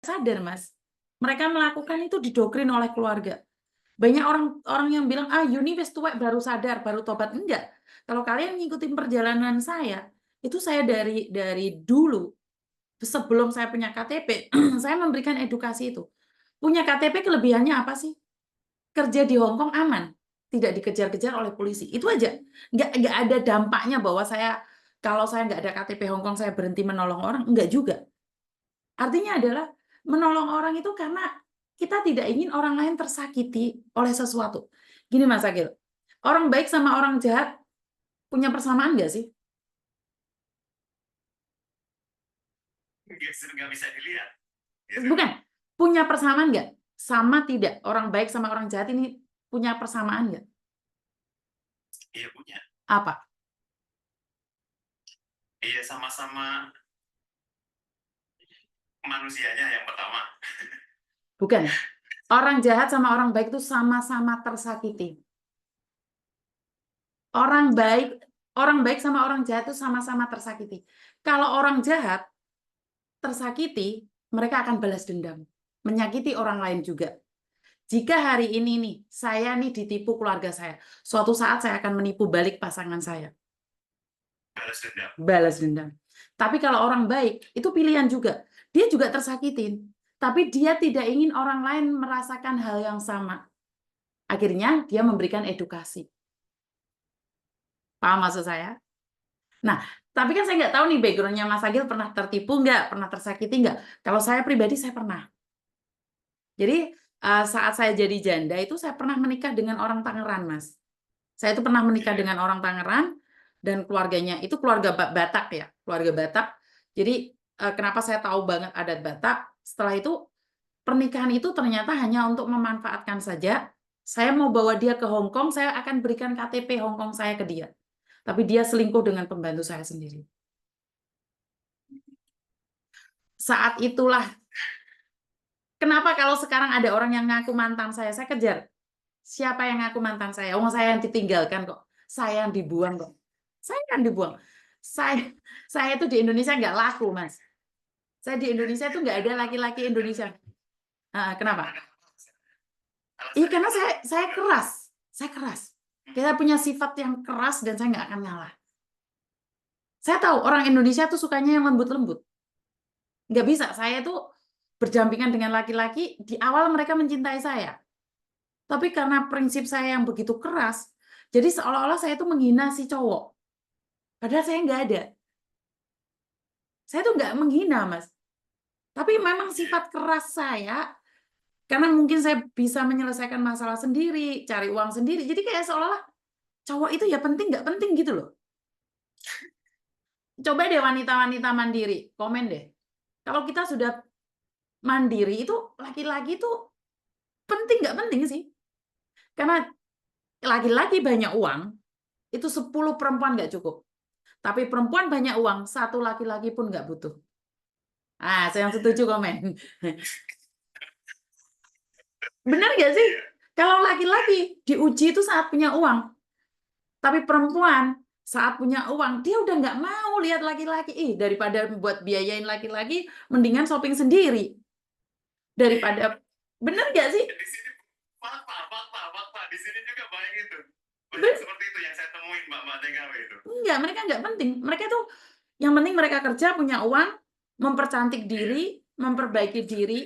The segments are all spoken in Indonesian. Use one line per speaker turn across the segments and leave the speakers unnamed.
sadar, Mas. Mereka melakukan itu didoktrin oleh keluarga. Banyak orang yang bilang, Yuni wis tuwek baru sadar, baru tobat. Enggak. Kalau kalian ngikutin perjalanan saya, itu saya dari dulu, sebelum saya punya KTP, saya memberikan edukasi itu. Punya KTP kelebihannya apa sih? Kerja di Hong Kong aman, tidak dikejar-kejar oleh polisi. Itu aja. Nggak ada dampaknya bahwa kalau saya nggak ada KTP Hong Kong, saya berhenti menolong orang. Enggak juga. Artinya adalah menolong orang itu karena kita tidak ingin orang lain tersakiti oleh sesuatu. Gini Mas Agil, orang baik sama orang jahat punya persamaan nggak sih?
Nggak bisa dilihat.
Bukan, punya persamaan nggak? Sama tidak? Orang baik sama orang jahat ini punya persamaan nggak?
Iya punya.
Apa?
Iya sama-sama manusianya yang pertama.
Bukan. Orang jahat sama orang baik itu sama-sama tersakiti. Orang baik sama orang jahat itu sama-sama tersakiti. Kalau orang jahat tersakiti, mereka akan balas dendam, menyakiti orang lain juga. Jika hari ini nih, saya nih ditipu keluarga saya, suatu saat saya akan menipu balik pasangan saya.
Balas dendam.
Balas dendam. Tapi kalau orang baik, itu pilihan juga. Dia juga tersakitin, tapi dia tidak ingin orang lain merasakan hal yang sama. Akhirnya dia memberikan edukasi. Paham maksud saya? Nah, tapi kan saya nggak tahu nih background-nya Mas Agil pernah tertipu nggak, pernah tersakiti nggak. Kalau saya pribadi, saya pernah. Jadi, saat saya jadi janda, itu saya pernah menikah dengan orang Tangerang, Mas. Saya itu pernah menikah dengan orang Tangerang, dan keluarganya, itu keluarga Batak ya, keluarga Batak. Jadi, kenapa saya tahu banget adat Batak, setelah itu, pernikahan itu ternyata hanya untuk memanfaatkan saja. Saya mau bawa dia ke Hong Kong, saya akan berikan KTP Hong Kong saya ke dia. Tapi dia selingkuh dengan pembantu saya sendiri. Saat itulah, kenapa kalau sekarang ada orang yang ngaku mantan saya kejar. Siapa yang ngaku mantan saya? Oh, saya yang ditinggalkan kok. Saya yang dibuang kok. Saya yang dibuang. Saya itu di Indonesia nggak laku, Mas. Saya di Indonesia itu nggak ada laki-laki Indonesia. Kenapa? Iya, karena saya keras. Saya keras. Kita punya sifat yang keras dan saya nggak akan ngalah. Saya tahu orang Indonesia tuh sukanya yang lembut-lembut. Nggak bisa. Saya tuh berdampingan dengan laki-laki, di awal mereka mencintai saya. Tapi karena prinsip saya yang begitu keras, jadi seolah-olah saya itu menghina si cowok. Padahal saya nggak ada. Saya tuh nggak menghina, Mas. Tapi memang sifat keras saya, karena mungkin saya bisa menyelesaikan masalah sendiri, cari uang sendiri. Jadi kayak seolah-olah cowok itu ya penting nggak penting gitu loh. Coba deh wanita-wanita mandiri, komen deh. Kalau kita sudah mandiri itu laki-laki itu penting nggak penting sih? Karena laki-laki banyak uang, itu 10 perempuan nggak cukup. Tapi perempuan banyak uang, 1 laki-laki pun nggak butuh. Saya yang setuju komen. Benar nggak sih? Kalau laki-laki diuji itu saat punya uang. Tapi perempuan saat punya uang, dia udah nggak mau lihat laki-laki. Daripada buat biayain laki-laki, mendingan shopping sendiri. Daripada, benar nggak sih?
Di sini fakta. Di sini juga banyak itu. Seperti itu yang saya temuin Mbak TKW itu.
Enggak, mereka nggak penting. Mereka tuh, yang penting mereka kerja, punya uang, mempercantik diri, memperbaiki diri.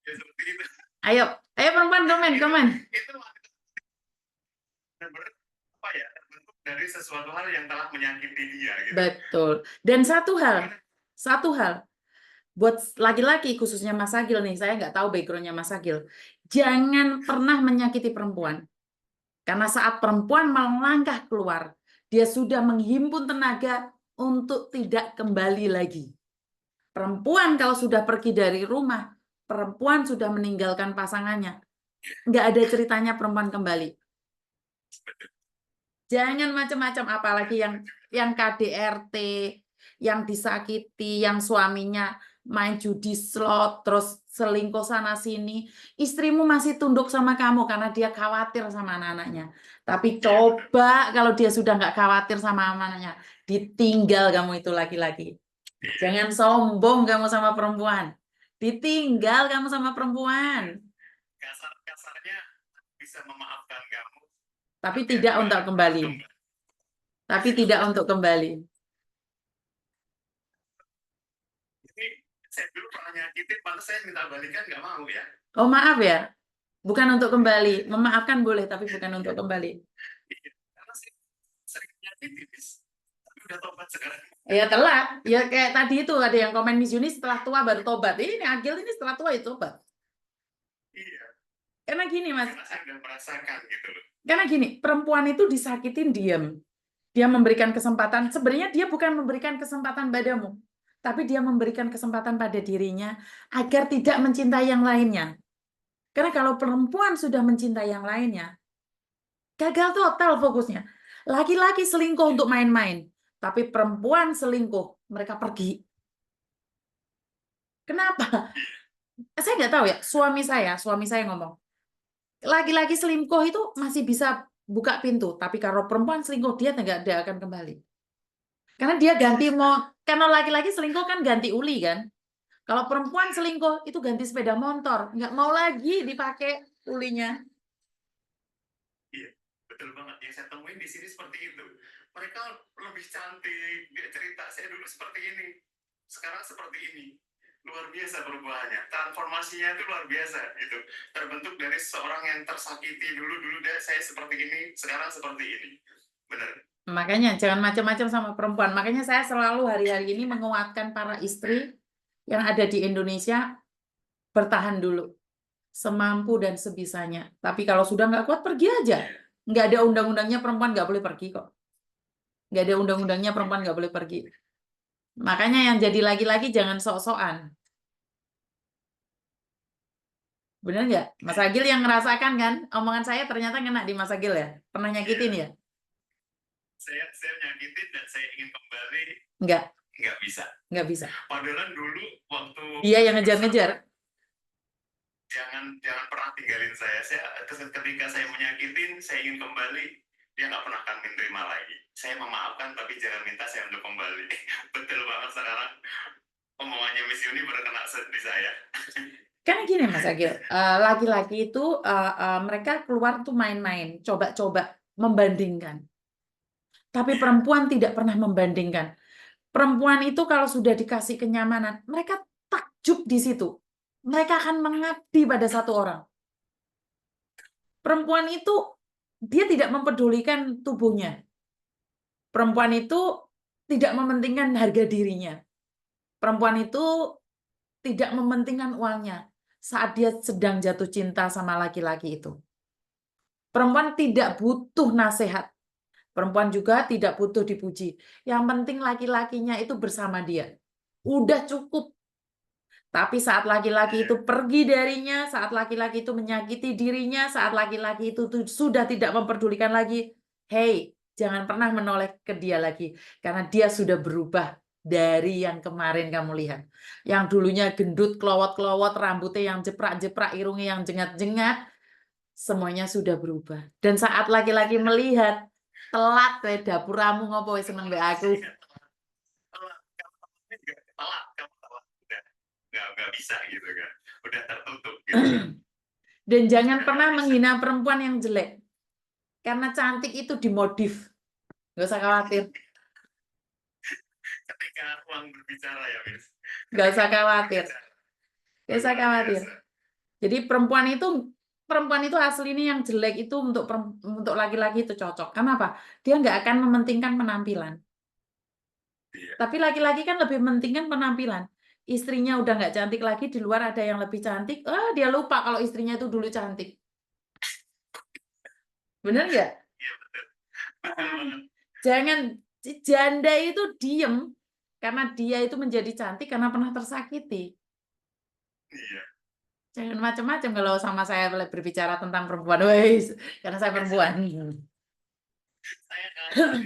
Ya seperti itu.
Ayo perempuan komen.
Itu apa ya? Terbentuk dari sesuatu hal yang telah menyakiti dia. Gitu.
Betul. Dan satu hal, buat laki-laki khususnya Mas Agil nih, saya nggak tahu backgroundnya Mas Agil, jangan pernah menyakiti perempuan. Karena saat perempuan melangkah keluar, dia sudah menghimpun tenaga untuk tidak kembali lagi. Perempuan kalau sudah pergi dari rumah, perempuan sudah meninggalkan pasangannya, nggak ada ceritanya perempuan kembali. Jangan macam-macam, apalagi yang KDRT, yang disakiti, yang suaminya main judi slot, terus selingkuh sana sini. Istrimu masih tunduk sama kamu karena dia khawatir sama anak-anaknya. Tapi coba kalau dia sudah nggak khawatir sama anak-anaknya, ditinggal kamu itu laki-laki. Jangan sombong kamu sama perempuan. Ditinggal kamu sama perempuan.
Kasar-kasarnya bisa memaafkan kamu,
Tapi
tapi
tidak
dua
untuk
hari
kembali. Tapi tidak untuk kembali.
Ini saya dulu pernah nyakitin, pantas saya minta balikan nggak mau ya.
Oh maaf ya. Bukan untuk kembali. Memaafkan boleh, tapi bukan untuk kembali.
Iya, karena saya sering nyakitin, tapi udah tobat sekarang.
Ya telat. Ya kayak tadi itu ada yang komen Miss Yuni setelah tua baru tobat. Ini Agil ini setelah tua itu tobat.
Iya,
Karena gini Mas.
karena saya udah merasakan gitu loh.
Karena gini, perempuan itu disakitin diam. Dia memberikan kesempatan. Sebenarnya dia bukan memberikan kesempatan padamu. Tapi dia memberikan kesempatan pada dirinya agar tidak mencintai yang lainnya. Karena kalau perempuan sudah mencintai yang lainnya, gagal total fokusnya. Laki-laki selingkuh untuk main-main. Tapi perempuan selingkuh, mereka pergi. Kenapa? Saya nggak tahu ya, suami saya ngomong, laki-laki selingkuh itu masih bisa buka pintu, tapi kalau perempuan selingkuh dia nggak akan kembali. Karena dia ganti karena laki-laki selingkuh kan ganti uli kan. Kalau perempuan selingkuh itu ganti sepeda motor, nggak mau lagi dipakai ulinya.
Iya, betul banget. Yang saya temuin di sini seperti itu. Mereka lebih cantik, dia cerita saya dulu seperti ini, sekarang seperti ini. Luar biasa perubahannya, transformasinya itu luar biasa gitu. Terbentuk dari seorang yang tersakiti dulu deh saya seperti ini, sekarang seperti ini. Benar.
Makanya jangan macam-macam sama perempuan. Makanya saya selalu hari-hari ini menguatkan para istri yang ada di Indonesia, bertahan dulu. Semampu dan sebisanya. Tapi kalau sudah nggak kuat, pergi aja. Nggak ada undang-undangnya perempuan nggak boleh pergi kok. Nggak ada undang-undangnya perempuan nggak boleh pergi. Makanya yang jadi laki-laki jangan sok-sokan. Bener nggak? Mas Agil yang ngerasakan kan? Omongan saya ternyata kena di Mas Agil ya? Pernah nyakitin ya?
Saya nyakitin dan saya ingin kembali.
Nggak
bisa.
Nggak bisa.
Padahal dulu waktu
Dia yang ngejar-ngejar.
Jangan pernah tinggalin saya. Ketika saya menyakitin, saya ingin kembali, dia nggak pernah akan menerima lagi. Saya memaafkan, tapi jangan minta saya untuk kembali. Betul banget sekarang. Omongannya Miss Yuni berkena di saya.
Karena gini Mas Agil, laki-laki itu mereka keluar tuh main-main, coba-coba, membandingkan. Tapi perempuan tidak pernah membandingkan. Perempuan itu kalau sudah dikasih kenyamanan, mereka takjub di situ. Mereka akan mengabdi pada satu orang. Perempuan itu, dia tidak mempedulikan tubuhnya. Perempuan itu tidak mementingkan harga dirinya. Perempuan itu tidak mementingkan uangnya saat dia sedang jatuh cinta sama laki-laki itu. Perempuan tidak butuh nasihat. Perempuan juga tidak butuh dipuji. Yang penting laki-lakinya itu bersama dia. Udah cukup. Tapi saat laki-laki itu pergi darinya, saat laki-laki itu menyakiti dirinya, saat laki-laki itu sudah tidak memperdulikan lagi, hey, jangan pernah menoleh ke dia lagi. Karena dia sudah berubah dari yang kemarin kamu lihat. Yang dulunya gendut, kelowot-kelowot, rambutnya yang jeprak-jeprak, irungnya yang jengat-jengat, semuanya sudah berubah. Dan saat laki-laki melihat, telat we dapuramu ngopo wis seneng mbek aku.
Nggak bisa gitu kan. Udah tertutup gitu.
Dan jangan pernah menghina perempuan yang jelek. Karena cantik itu dimodif. Nggak usah khawatir.
Ketika uang berbicara ya, Miss.
Nggak usah khawatir. Nggak usah khawatir. Jadi perempuan itu aslinya yang jelek itu untuk laki-laki itu cocok. Kenapa? Dia nggak akan mementingkan penampilan.
Iya.
Tapi laki-laki kan lebih mementingkan penampilan. Istrinya udah nggak cantik lagi, di luar ada yang lebih cantik, dia lupa kalau istrinya itu dulu cantik. Bener nggak?
Iya, betul. Betul banget.
Jangan, janda itu diem, karena dia itu menjadi cantik karena pernah tersakiti.
Iya.
Jangan macam-macam kalau sama saya berbicara tentang perempuan. Wes, karena saya perempuan.
Saya kalah.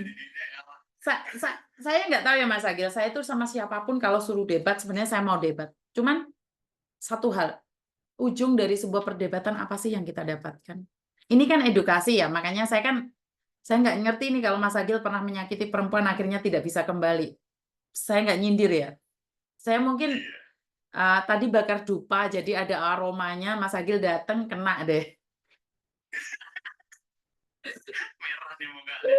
Saya nggak tahu ya Mas Agil, saya itu sama siapapun kalau suruh debat, sebenarnya saya mau debat. Cuman satu hal, ujung dari sebuah perdebatan apa sih yang kita dapatkan? Ini kan edukasi ya, makanya saya nggak ngerti nih kalau Mas Agil pernah menyakiti perempuan akhirnya tidak bisa kembali. Saya nggak nyindir ya. Saya mungkin
Iya.
tadi bakar dupa, jadi ada aromanya. Mas Agil datang kena deh.
Merah nih mukanya.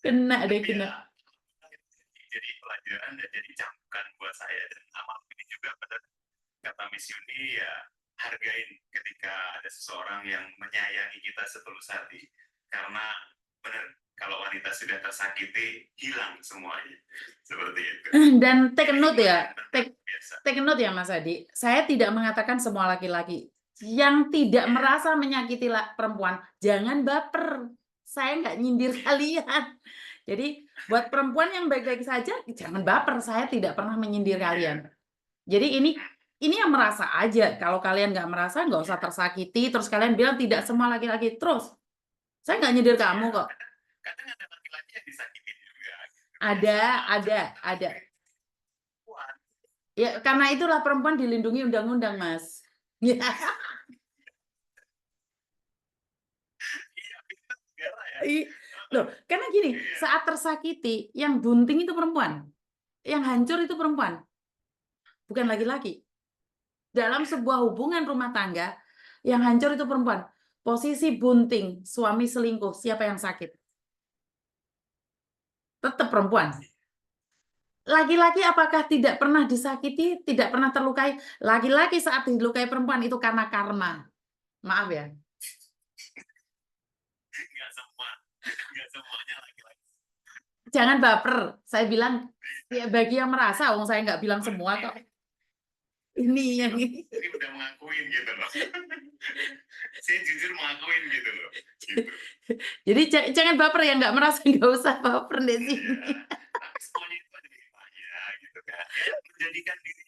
Kena deh,
Tapi
kena.
ya, jadi pelajaran dan jadi cambukan buat saya. Dan amal ini juga benar kata Miss Yuni, ya hargain ketika ada seseorang yang menyayangi kita setulus hati. Karena benar, kalau wanita sudah tersakiti, hilang semuanya. Seperti itu.
Dan take
Jadi
note ya,
hikmah dan
take
biasa.
note ya Mas Adi. Saya tidak mengatakan semua laki-laki yang tidak merasa menyakiti perempuan, jangan baper. Saya nggak nyindir kalian. Jadi buat perempuan yang baik-baik saja, jangan baper. Saya tidak pernah menyindir kalian. Jadi ini yang merasa aja. Kalau kalian nggak merasa, nggak usah tersakiti. Terus kalian bilang tidak semua laki-laki. Terus saya nggak nyindir kamu kok.
Kadang ada laki-laki yang disakitin juga.
Ada. Ya, karena itulah perempuan dilindungi undang-undang, Mas. Ya.
Iya, itu negara ya.
Loh, karena gini, saat tersakiti, yang bunting itu perempuan. Yang hancur itu perempuan. Bukan laki-laki. Dalam sebuah hubungan rumah tangga, yang hancur itu perempuan. Posisi bunting, suami selingkuh, siapa yang sakit? Tetap perempuan. Laki-laki apakah tidak pernah disakiti, tidak pernah terlukai? Laki-laki saat dilukai perempuan itu karena karma. Maaf ya.
Nggak semuanya laki-laki.
Jangan baper. Saya bilang, ya bagi yang merasa, saya nggak bilang semua kok. Ini yang ini.
Ini udah mengakuin gitu loh. Saya jujur mengakuin gitu loh. Gitu.
Jadi jangan baper, yang nggak merasa nggak usah baper di sini.
Tapi semuanya itu ada hikmahnya gitu kan. Ya, menjadikan diri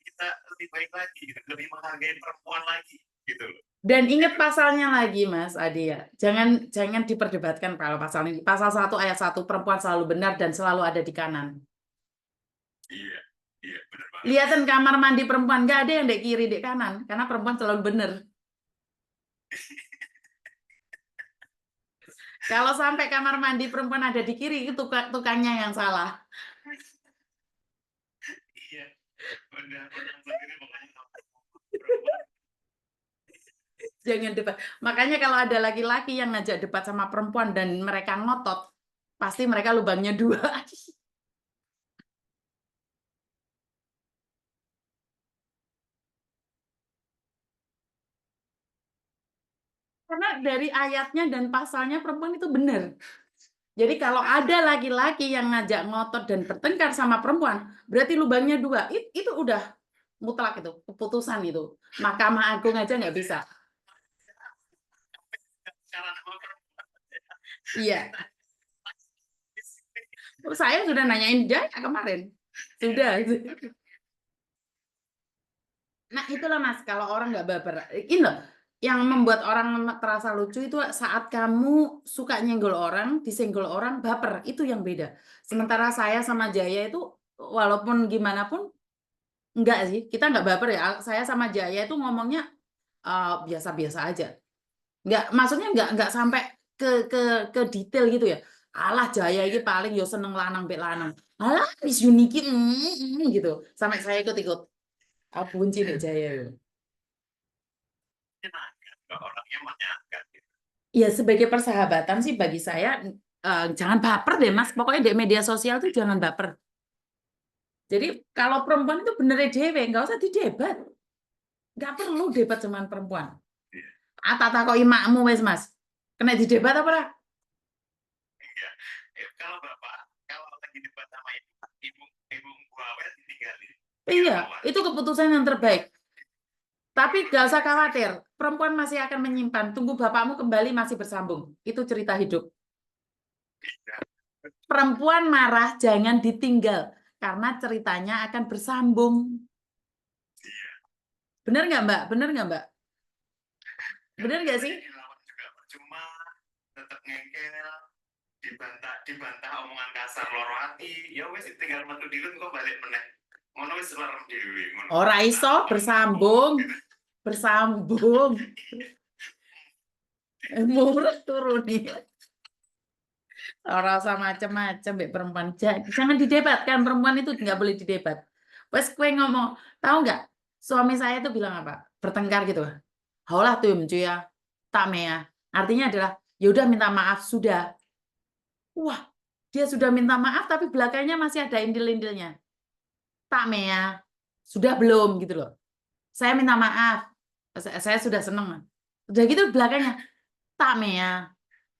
kita lebih baik lagi, gitu. Lebih menghargai perempuan lagi gitu loh.
Dan ingat pasalnya lagi, Mas Adi ya. Jangan diperdebatkan kalau pasal ini. Pasal 1 ayat 1, perempuan selalu benar dan selalu ada di kanan.
Iya, benar banget.
Lihatan kamar mandi perempuan, nggak ada yang di kiri, di kanan. Karena perempuan selalu benar. Kalau sampai kamar mandi perempuan ada di kiri, itu tukangnya yang salah.
Iya, benar sendiri makanya perempuan.
Jangan debat. Makanya kalau ada laki-laki yang ngajak debat sama perempuan dan mereka ngotot, pasti mereka lubangnya 2. Karena dari ayatnya dan pasalnya perempuan itu benar. Jadi kalau ada laki-laki yang ngajak ngotot dan bertengkar sama perempuan, berarti lubangnya 2. Itu udah mutlak, itu keputusan itu. Mahkamah Agung aja nggak bisa. Iya. Saya sudah nanyain dia kemarin. Sudah. Nah itulah Mas, kalau orang nggak baper. Ini loh, yang membuat orang terasa lucu itu saat kamu suka nyenggol orang, disenggol orang, baper. Itu yang beda. Sementara saya sama Jaya itu, walaupun gimana pun, enggak sih, kita nggak baper ya. Saya sama Jaya itu ngomongnya biasa-biasa aja. Maksudnya nggak sampai ke detail gitu ya. Alah Jaya ini paling yo seneng lanang mbek lanang. Alah Miss Yuniki gitu. Sampai saya ikut-ikut. Bunci nih Jaya yo.
Orangnya menyenangkan gitu.
Ya sebagai persahabatan sih bagi saya jangan baper deh Mas. Pokoknya di media sosial tuh jangan baper. Jadi kalau perempuan itu bener dewe, nggak usah didebat. Nggak perlu debat sama perempuan. Tak kok imakmu wes Mas. Kena didebat apa lah?
Iya. Kalau Bapak, kalau lagi debat sama ibu Awet ditinggalin.
Iya, itu keputusan yang terbaik. Tapi nggak usah khawatir, perempuan masih akan menyimpan. Tunggu bapakmu kembali masih bersambung. Itu cerita hidup. Perempuan marah jangan ditinggal, karena ceritanya akan bersambung. Bener nggak Mbak? Bener nggak Mbak? Bener nggak sih?
Dilawan juga percuma, tetap ngengkel, dibantah omongan kasar loro hati. Ya wes tinggal metu dilun kok balik meneh. Ngono wis lerem dhewe.
Ora iso bersambung. Bersambung. Murah turun nih. Orang sama macem-macem mbek perempuan. Jangan didebatkan, perempuan itu nggak boleh didebat. Wes kue ngomong, tahu nggak? Suami saya itu bilang apa? Bertengkar gitu. Haulah tuh ya, tak mea. Artinya adalah, yaudah minta maaf sudah. Wah, dia sudah minta maaf tapi belakangnya masih ada indil-indilnya. Tak mea, sudah belum gitu loh. Saya minta maaf. Saya sudah seneng. Udah gitu belakangnya, tak mea.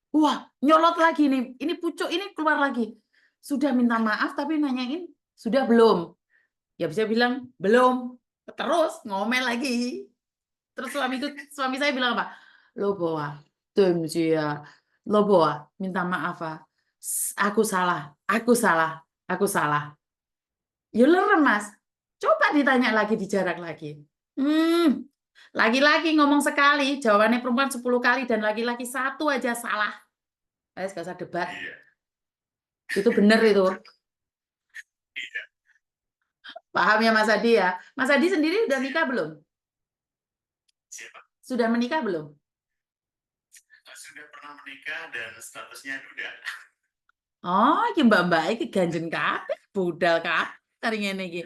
Wah, nyolot lagi nih. Ini pucuk ini keluar lagi. Sudah minta maaf tapi nanyain sudah belum. Ya bisa bilang belum. Terus ngomel lagi. Terus suami saya bilang apa? Lo bawa, ya. Lo bawa, minta maaf ah. Aku salah, aku salah, aku salah. Ya lerem mas. Coba ditanya lagi, dijarak lagi. Laki-laki ngomong sekali, jawabannya perempuan 10 kali dan laki-laki satu aja salah. Ayo gak usah debat.
Iya.
Itu benar itu.
Iya.
Paham ya Mas Adi ya? Mas Adi sendiri udah nikah belum?
Siapa?
Sudah menikah belum?
Sudah pernah menikah dan statusnya duda.
Oh, ya mbak-mbak iki ganjen kabeh, budal kabeh kari ngene iki.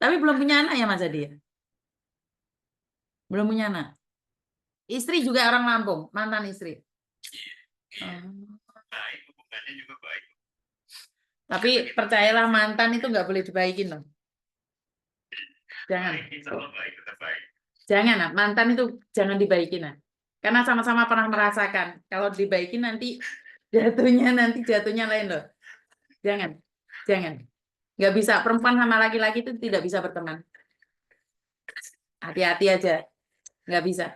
Tapi belum punya anak ya Mas Adi ya? Belum punya anak. Istri juga orang Lampung, mantan istri.
Iya.
Oh.
Baik, hubungannya juga baik.
Tapi percayalah mantan itu nggak boleh dibaikin loh. Jangan.
Baik, insya Allah baik, tetap baik.
Jangan, nah. Mantan itu jangan dibaikin. Nah. Karena sama-sama pernah merasakan. Kalau dibaikin nanti jatuhnya lain loh. Jangan. Jangan. Nggak bisa. Perempuan sama laki-laki itu tidak bisa berteman. Hati-hati aja. Nggak bisa.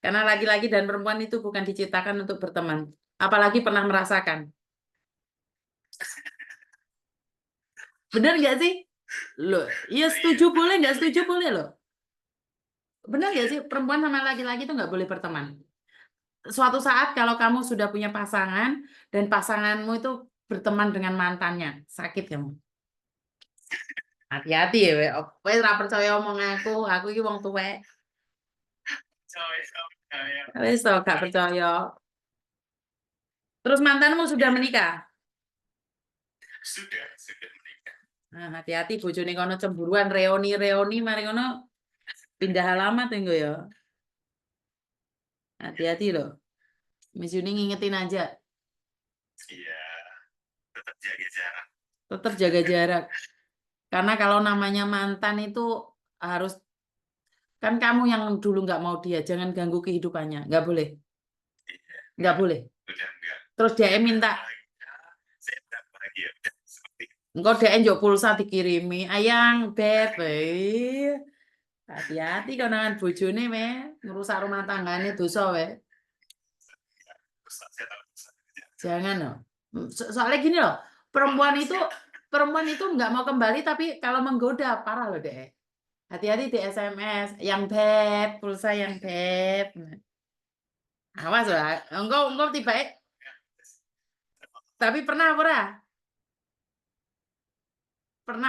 Karena laki-laki dan perempuan itu bukan diciptakan untuk berteman. Apalagi pernah merasakan. Benar nggak sih? Loh, ya setuju boleh, nggak setuju boleh loh. Benar nggak sih? Perempuan sama laki-laki itu nggak boleh berteman. Suatu saat kalau kamu sudah punya pasangan dan pasanganmu itu berteman dengan mantannya, sakit kamu. Hati-hati ya, wes ora percaya omong aku iki wong tuwek. Wes to gak percaya. Terus mantanmu sudah menikah?
Sudah menikah.
Nah, hati-hati bojone kono cemburuan reoni mari ngono pindah alamat engko ya. Hati-hati loh. Miss Yuni ngingetin aja.
Iya, tetap jaga jarak.
Tetap jaga jarak. Karena kalau namanya mantan itu harus kan kamu yang dulu nggak mau dia, jangan ganggu kehidupannya, nggak boleh, nggak boleh.
Udah enggak.
Terus dia minta,
Saya udah bahagia udah seperti itu.
engkau dia njuk pulsa dikirimi, ayang beb, hati-hati kau dengan bojone me, ngerusak rumah tangganya dosa we.
Saya tahu.
Jangan loh. Soalnya gini loh, perempuan itu nggak mau kembali tapi kalau menggoda parah loh deh. Hati-hati di SMS, yang beb, pulsa yang beb. Awas lah, engkau tiba tapi pernah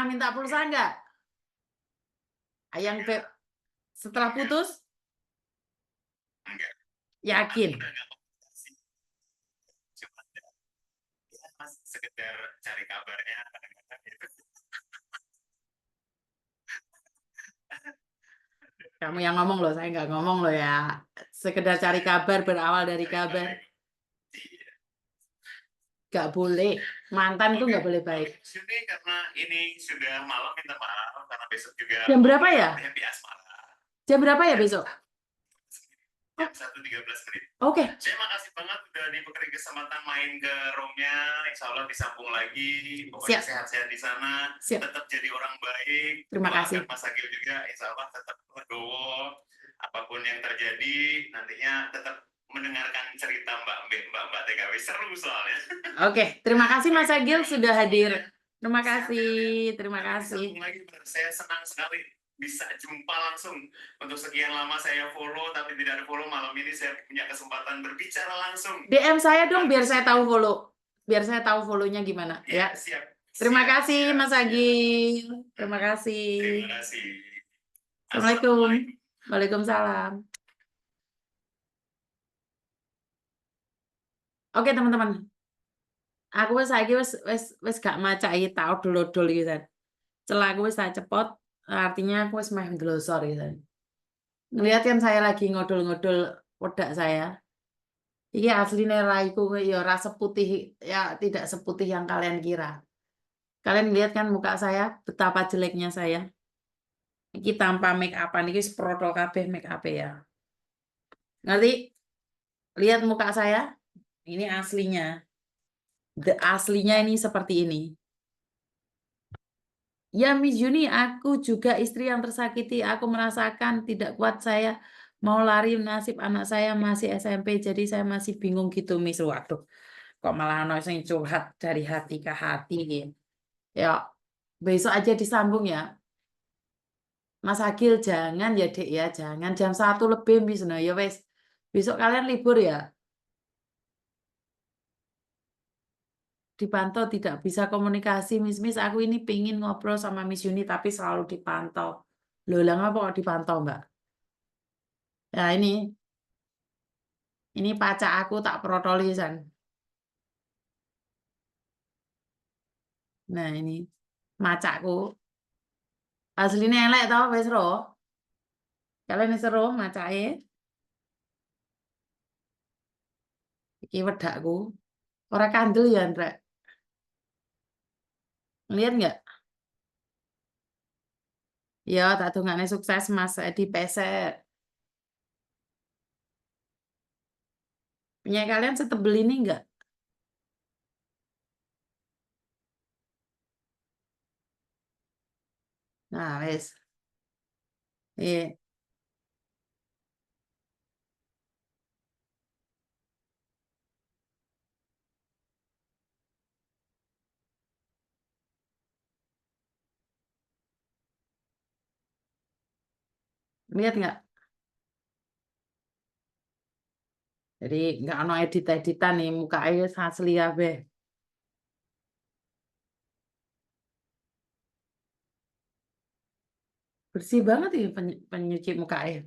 minta pulsa enggak? Ayang beb setelah putus?
Enggak.
Yakin?
Cuma ya, Mas sekedar cari kabarnya kadang-kadang gitu.
Kamu yang ngomong loh, saya nggak ngomong loh ya. Sekedar cari kabar berawal dari kabar. Nggak boleh. Mantan itu nggak boleh baik.
Ini karena ini sudah malam, minta maaf karena besok juga.
Jam berapa ya?
Happy Asmara.
Jam berapa ya besok?
Jam 1.13 menit.
Oke.
Saya makasih banget udah diberi kesempatan main ke roomnya. Insya Allah disambung lagi. Pokoknya sehat-sehat di sana.
Siap.
Tetap jadi orang baik.
Terima kasih.
Mas Agil juga. Insya Allah tetap legowo. Apapun yang terjadi, nantinya tetap mendengarkan cerita Mbak TKW. Seru soalnya.
Oke, terima kasih Mas Agil sudah hadir. Terima kasih.
Saya senang sekali bisa jumpa langsung. Untuk sekian lama saya follow tapi tidak ada follow, malam ini saya punya kesempatan berbicara langsung.
DM saya dong biar saya tahu follow. Biar saya tahu follow-nya gimana ya.
Siap.
Terima kasih Mas Agil. Terima kasih.
Terima kasih.
Assalamualaikum. Waalaikumsalam. Oke teman-teman. Aku wis saiki wis gak macaki tak odol-odol iki, San. Celahku wis tak cepot, artinya aku wis meh glosor gitu. Ngelihat kan saya lagi ngodol-ngodol wedak saya. Iki asline raiku ya ora seputih, ya tidak seputih yang kalian kira. Kalian lihat kan muka saya, betapa jeleknya saya. Iki tanpa make up-an iki sprotol kabeh make up ya. Ngerti? Lihat muka saya, ini aslinya. Aslinya ini seperti ini. Ya Miss Juni, aku juga istri yang tersakiti. Aku merasakan tidak kuat, saya mau lari, nasib anak saya masih SMP, jadi saya masih bingung gitu Miss. Waduh, kok malah ono sing curhat dari hati ke hati gitu. Ya, besok aja disambung ya. Mas Agil jangan ya Dek ya, jangan jam 1 lebih Miss. Nah, ya wes. Besok kalian libur ya. Dipantau tidak bisa komunikasi Miss. Aku ini pingin ngobrol sama Miss Yuni tapi selalu dipantau. Loh, lah ngapa kok dipantau, Mbak? Ya ini pacak aku tak protoli, San. Nah, ini macakku. Aslinya elek tau wis ro. Kalian wis ro macake. Iki wedakku. Ora kandel ya, Ndrek. Lihat nggak? Ya, tak dongakne sukses Mas Edi Peset. Punya kalian setebel ini nggak? Nah, wis. Iya, lihat nggak? Jadi nggak ono edit-editan nih, mukanya asli kabeh. Bersih banget ya penyuci muka air.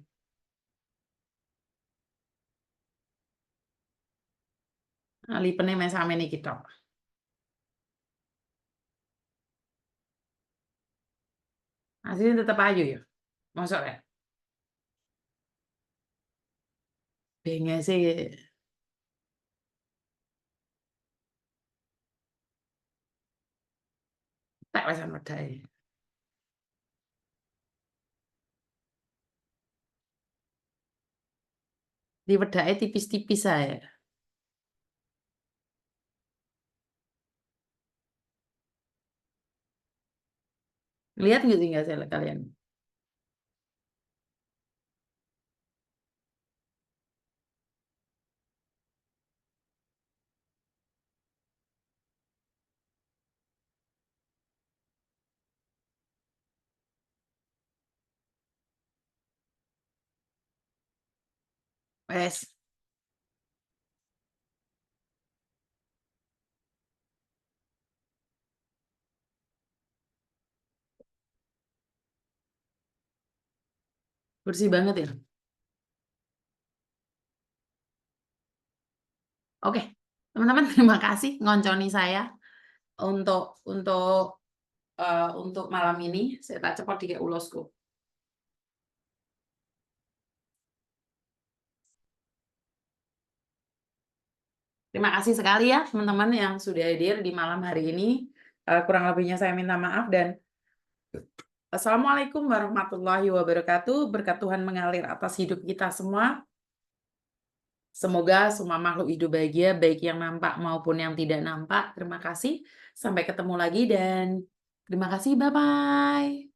Lipene mes same niki tok. Aslinya tetap ayu ya. Mosok rek. Benge sih tak wesan wedake. Di wedake tipis-tipis saya. Lihat nggak tinggal saya kalian? Wes, bersih banget ya. Oke, teman-teman terima kasih ngonconi saya untuk malam ini. Saya tak cepot dike ulosku. Terima kasih sekali ya teman-teman yang sudah hadir di malam hari ini. Kurang lebihnya saya minta maaf dan Assalamualaikum warahmatullahi wabarakatuh. Berkat Tuhan mengalir atas hidup kita semua. Semoga semua makhluk hidup bahagia, baik yang nampak maupun yang tidak nampak. Terima kasih. Sampai ketemu lagi dan terima kasih. Bye-bye.